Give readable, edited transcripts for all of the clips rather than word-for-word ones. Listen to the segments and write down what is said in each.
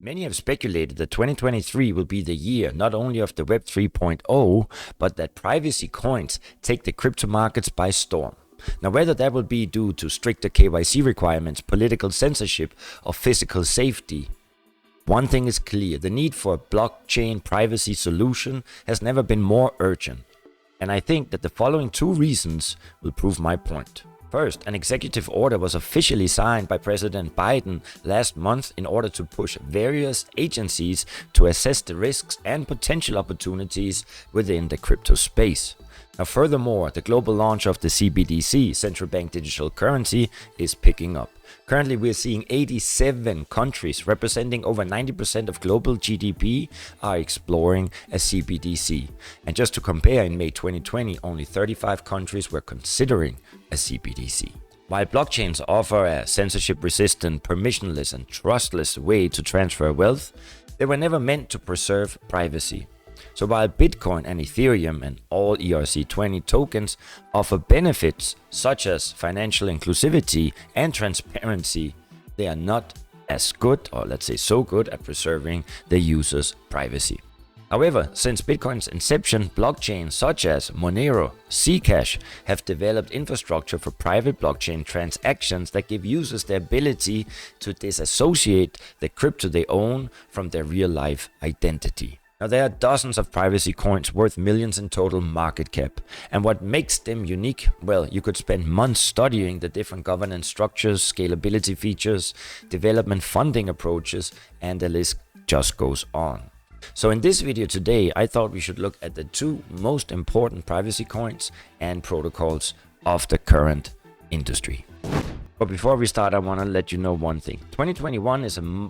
Many have speculated that 2023 will be the year not only of the Web 3.0, but that privacy coins take the crypto markets by storm. Now, whether that will be due to stricter KYC requirements, political censorship, or physical safety, one thing is clear: the need for a blockchain privacy solution has never been more urgent. And I think that the following two reasons will prove my point. First, an executive order was officially signed by President Biden last month in order to push various agencies to assess the risks and potential opportunities within the crypto space. Now, furthermore, the global launch of the CBDC, central bank digital currency, is picking up. Currently, we're seeing 87 countries representing over 90% of global GDP are exploring a CBDC. And just to compare, in May 2020, only 35 countries were considering a CBDC. While blockchains offer a censorship-resistant, permissionless, and trustless way to transfer wealth, they were never meant to preserve privacy. So while Bitcoin and Ethereum and all ERC20 tokens offer benefits such as financial inclusivity and transparency, they are not as good, or let's say so good, at preserving the user's privacy. However, since Bitcoin's inception, blockchains such as Monero, Zcash have developed infrastructure for private blockchain transactions that give users the ability to disassociate the crypto they own from their real-life identity. Now, there are dozens of privacy coins worth millions in total market cap. And what makes them unique? Well, you could spend months studying the different governance structures, scalability features, development funding approaches, and the list just goes on. So in this video today, I thought we should look at the two most important privacy coins and protocols of the current industry. But before we start, I want to let you know one thing. 2021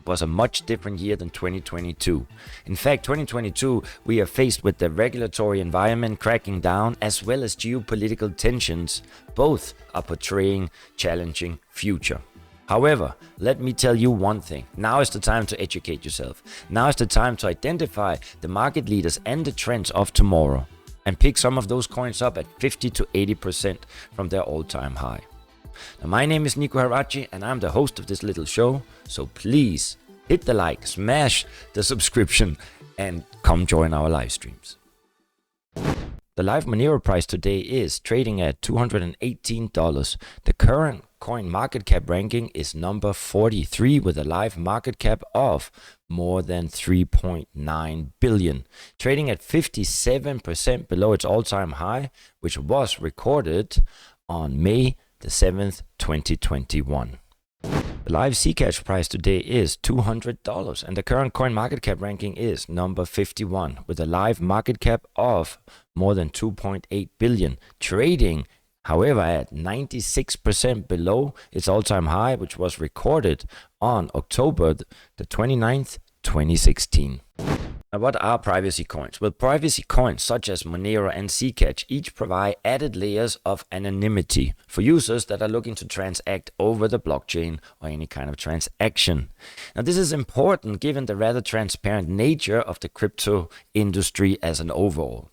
was a much different year than 2022. In fact, 2022, we are faced with the regulatory environment cracking down as well as geopolitical tensions. Both are portraying challenging future. However, let me tell you one thing. Now is the time to educate yourself. Now is the time to identify the market leaders and the trends of tomorrow and pick some of those coins up at 50 to 80% from their all-time high. Now, my name is Nico Harachi and I'm the host of this little show, so please hit the like, smash the subscription, and come join our live streams. The live Monero price today is trading at $218. The current coin market cap ranking is number 43 with a live market cap of more than 3.9 billion, trading at 57% below its all-time high, which was recorded on May the 7th, 2021. The live Zcash price today is $200 and the current coin market cap ranking is number 51 with a live market cap of more than 2.8 billion, trading however at 96% below its all-time high, which was recorded on October the 29th, 2016. Now, what are privacy coins? Well, privacy coins such as Monero and Zcash each provide added layers of anonymity for users that are looking to transact over the blockchain or any kind of transaction. Now, this is important given the rather transparent nature of the crypto industry as an overall.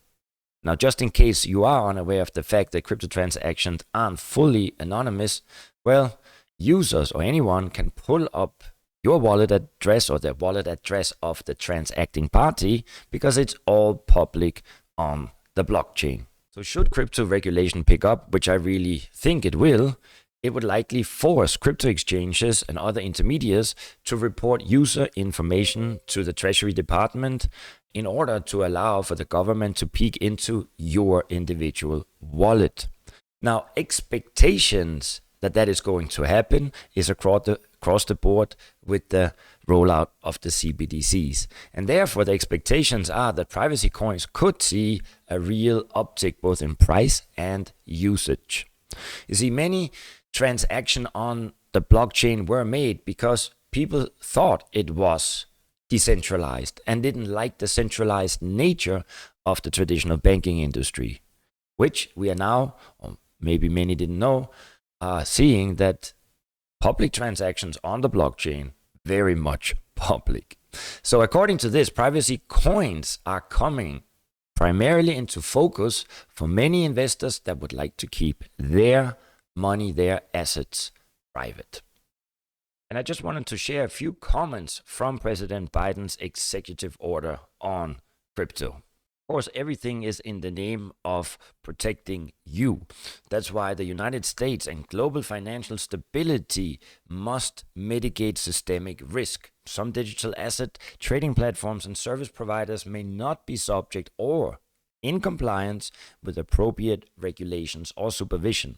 Now, just in case you are unaware of the fact that crypto transactions aren't fully anonymous, well, users or anyone can pull up your wallet address or the wallet address of the transacting party because it's all public on the blockchain. So should crypto regulation pick up, which I really think it will, it would likely force crypto exchanges and other intermediaries to report user information to the Treasury Department in order to allow for the government to peek into your individual wallet. Now, expectations that is going to happen is across the board with the rollout of the CBDCs. And therefore, the expectations are that privacy coins could see a real uptick both in price and usage. You see, many transactions on the blockchain were made because people thought it was decentralized and didn't like the centralized nature of the traditional banking industry, which we are now, or maybe many didn't know, seeing that public transactions on the blockchain very much public. So according to this, privacy coins are coming primarily into focus for many investors that would like to keep their money, their assets private. And I just wanted to share a few comments from President Biden's executive order on crypto. Of course, everything is in the name of protecting you. That's why the United States and global financial stability must mitigate systemic risk. Some digital asset trading platforms and service providers may not be subject or in compliance with appropriate regulations or supervision.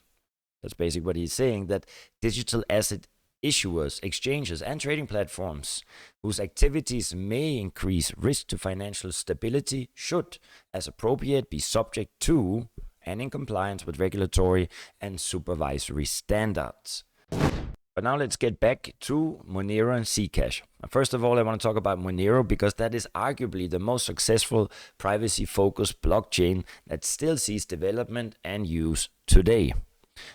That's basically what he's saying, that digital asset issuers, exchanges, and trading platforms whose activities may increase risk to financial stability should, as appropriate, be subject to and in compliance with regulatory and supervisory standards. But now let's get back to Monero and Zcash. First of all, I want to talk about Monero because that is arguably the most successful privacy-focused blockchain that still sees development and use today.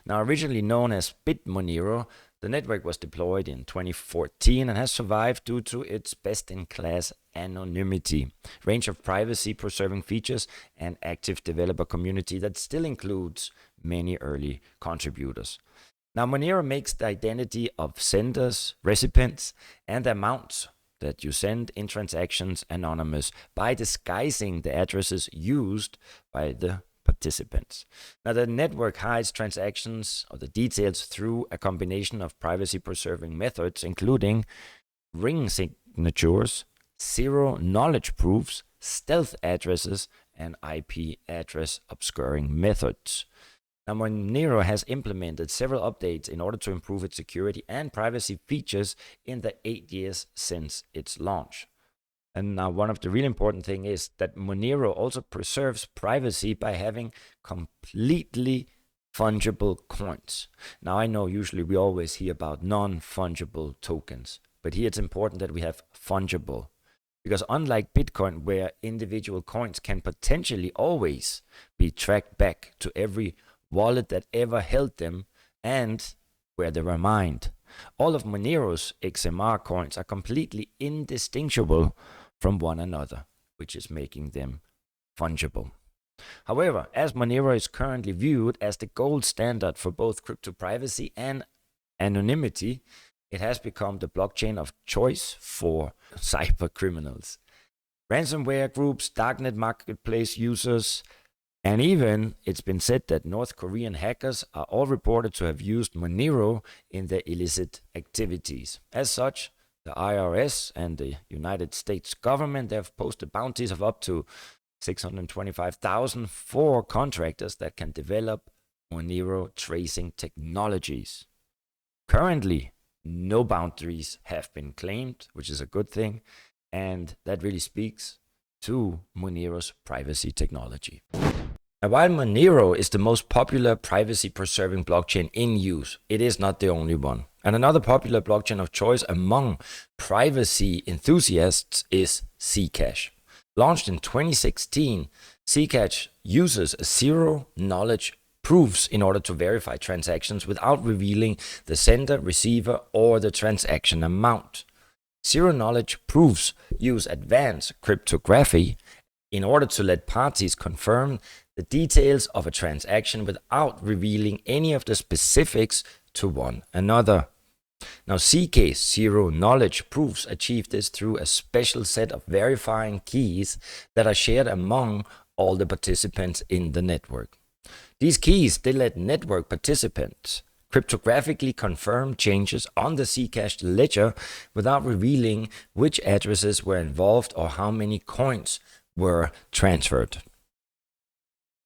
Now, originally known as Monero, the network was deployed in 2014 and has survived due to its best-in-class anonymity, range of privacy-preserving features, and active developer community that still includes many early contributors. Now, Monero makes the identity of senders, recipients, and the amounts that you send in transactions anonymous by disguising the addresses used by the participants. Now, the network hides transactions or the details through a combination of privacy-preserving methods, including ring signatures, zero-knowledge proofs, stealth addresses, and IP address obscuring methods. Now, Monero has implemented several updates in order to improve its security and privacy features in the 8 years since its launch. And now one of the really important things is that Monero also preserves privacy by having completely fungible coins. Now, I know usually we always hear about non-fungible tokens, but here it's important that we have fungible. Because unlike Bitcoin, where individual coins can potentially always be tracked back to every wallet that ever held them and where they were mined, all of Monero's XMR coins are completely indistinguishable from one another, which is making them fungible. However, as Monero is currently viewed as the gold standard for both crypto privacy and anonymity, it has become the blockchain of choice for cyber criminals. Ransomware groups, darknet marketplace users, and even it's been said that North Korean hackers are all reported to have used Monero in their illicit activities. As such, the IRS and the United States government have posted bounties of up to $625,000 for contractors that can develop Monero tracing technologies. Currently, no boundaries have been claimed, which is a good thing, and that really speaks to Monero's privacy technology. Now, while Monero is the most popular privacy-preserving blockchain in use, it is not the only one. And another popular blockchain of choice among privacy enthusiasts is Zcash. Launched in 2016, Zcash uses zero-knowledge proofs in order to verify transactions without revealing the sender, receiver, or the transaction amount. Zero-knowledge proofs use advanced cryptography in order to let parties confirm the details of a transaction without revealing any of the specifics to one another. Now, Zcash zero-knowledge proofs achieve this through a special set of verifying keys that are shared among all the participants in the network. These keys, they let network participants cryptographically confirm changes on the Zcash ledger without revealing which addresses were involved or how many coins were transferred.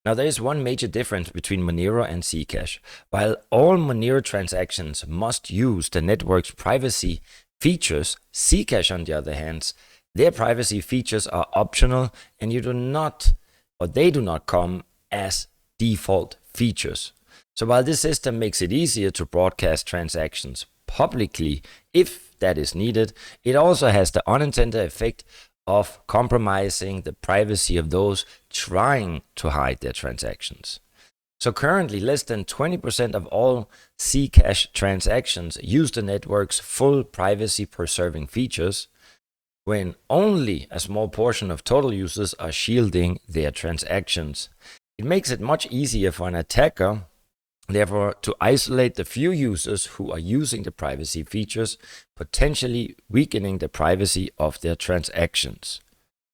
Now, there is one major difference between Monero and Zcash. While all Monero transactions must use the network's privacy features, Zcash, on the other hand, their privacy features are optional and they do not come as default features. So while this system makes it easier to broadcast transactions publicly if that is needed, it also has the unintended effect of compromising the privacy of those trying to hide their transactions. So currently, less than 20% of all Zcash transactions use the network's full privacy-preserving features, when only a small portion of total users are shielding their transactions. It makes it much easier for an attacker Therefore, to isolate the few users who are using the privacy features, potentially weakening the privacy of their transactions.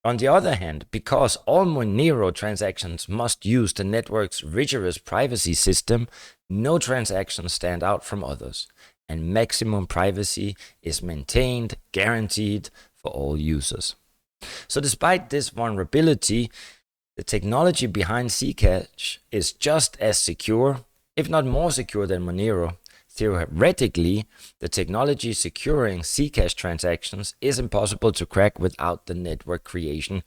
On the other hand, because all Monero transactions must use the network's rigorous privacy system, no transactions stand out from others, and maximum privacy is maintained, guaranteed for all users. So despite this vulnerability, the technology behind Zcash is just as secure, if not more secure than Monero. Theoretically, the technology securing Zcash transactions is impossible to crack without the network creation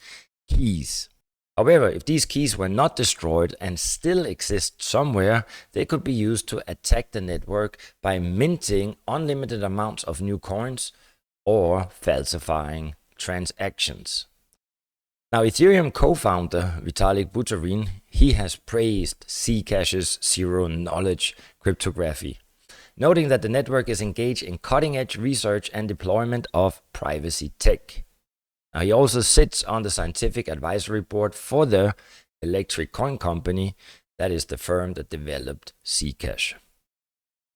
keys. However, if these keys were not destroyed and still exist somewhere, they could be used to attack the network by minting unlimited amounts of new coins or falsifying transactions. Now, Ethereum co-founder Vitalik Buterin, he has praised Zcash's zero-knowledge cryptography, noting that the network is engaged in cutting-edge research and deployment of privacy tech. Now, he also sits on the scientific advisory board for the electric coin company, that is the firm that developed Zcash.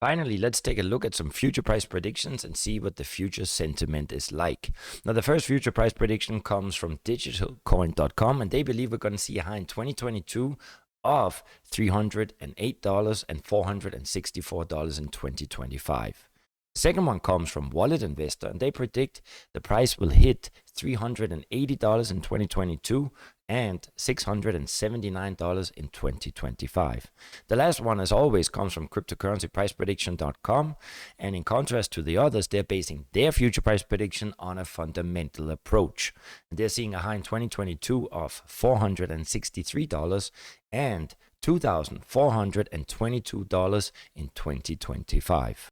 Finally, let's take a look at some future price predictions and see what the future sentiment is like. Now, the first future price prediction comes from digitalcoin.com, and they believe we're going to see a high in 2022 of $308 and $464 in 2025. The second one comes from Wallet Investor, and they predict the price will hit $380 in 2022 and $679 in 2025. The last one, as always, comes from cryptocurrencypriceprediction.com, and in contrast to the others, they're basing their future price prediction on a fundamental approach. They're seeing a high in 2022 of $463 and $2,422 in 2025.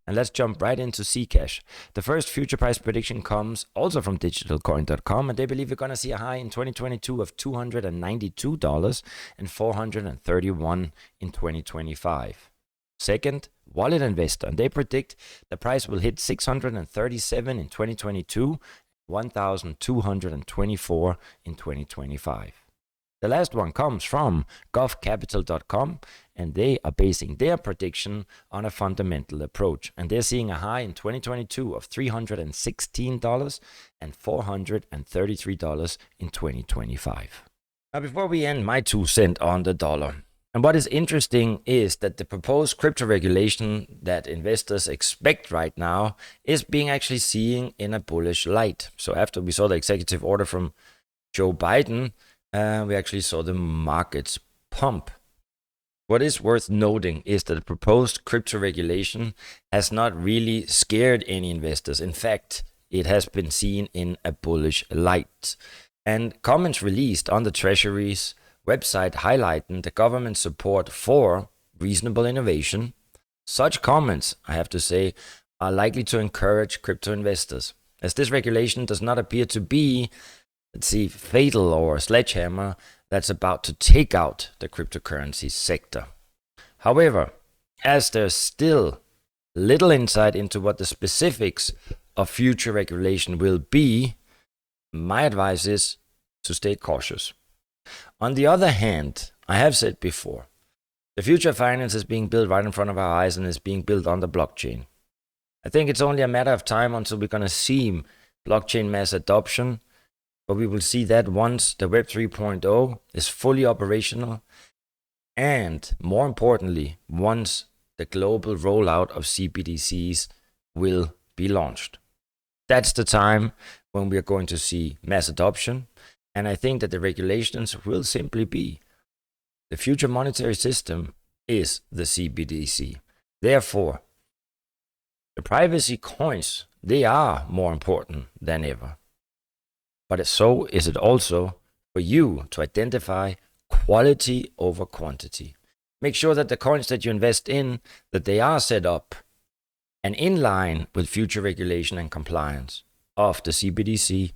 And let's jump right into Zcash. The first future price prediction comes also from digitalcoin.com, and they believe we're going to see a high in 2022 of $292 and $431 in 2025. Second, Wallet Investor, and they predict the price will hit $637 in 2022, $1,224 in 2025. The last one comes from govcapital.com, and they are basing their prediction on a fundamental approach. And they're seeing a high in 2022 of $316 and $433 in 2025. Now, before we end, my 2 cents on the dollar. And what is interesting is that the proposed crypto regulation that investors expect right now is being actually seen in a bullish light. So after we saw the executive order from Joe Biden, we actually saw the markets pump. What is worth noting is that the proposed crypto regulation has not really scared any investors. In fact, it has been seen in a bullish light. And comments released on the Treasury's website highlighting the government's support for reasonable innovation. Such comments, I have to say, are likely to encourage crypto investors, as this regulation does not appear to be, let's see, fatal or a sledgehammer that's about to take out the cryptocurrency sector. However, as there's still little insight into what the specifics of future regulation will be, my advice is to stay cautious. On the other hand, I have said before, the future of finance is being built right in front of our eyes and is being built on the blockchain. I think it's only a matter of time until we're going to see blockchain mass adoption, but we will see that once the Web 3.0 is fully operational, and more importantly, once the global rollout of CBDCs will be launched. That's the time when we are going to see mass adoption, and I think that the regulations will simply be the future monetary system is the CBDC. Therefore, the privacy coins, they are more important than ever. But so is it also for you to identify quality over quantity. Make sure that the coins that you invest in, that they are set up and in line with future regulation and compliance of the CBDC,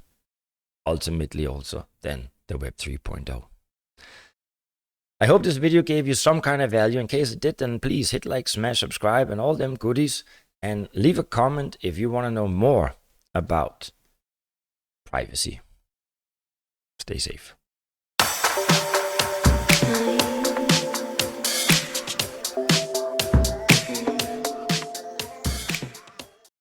ultimately also then the Web 3.0. I hope this video gave you some kind of value. In case it did, then please hit like, smash, subscribe, and all them goodies. And leave a comment if you want to know more about privacy. Stay safe.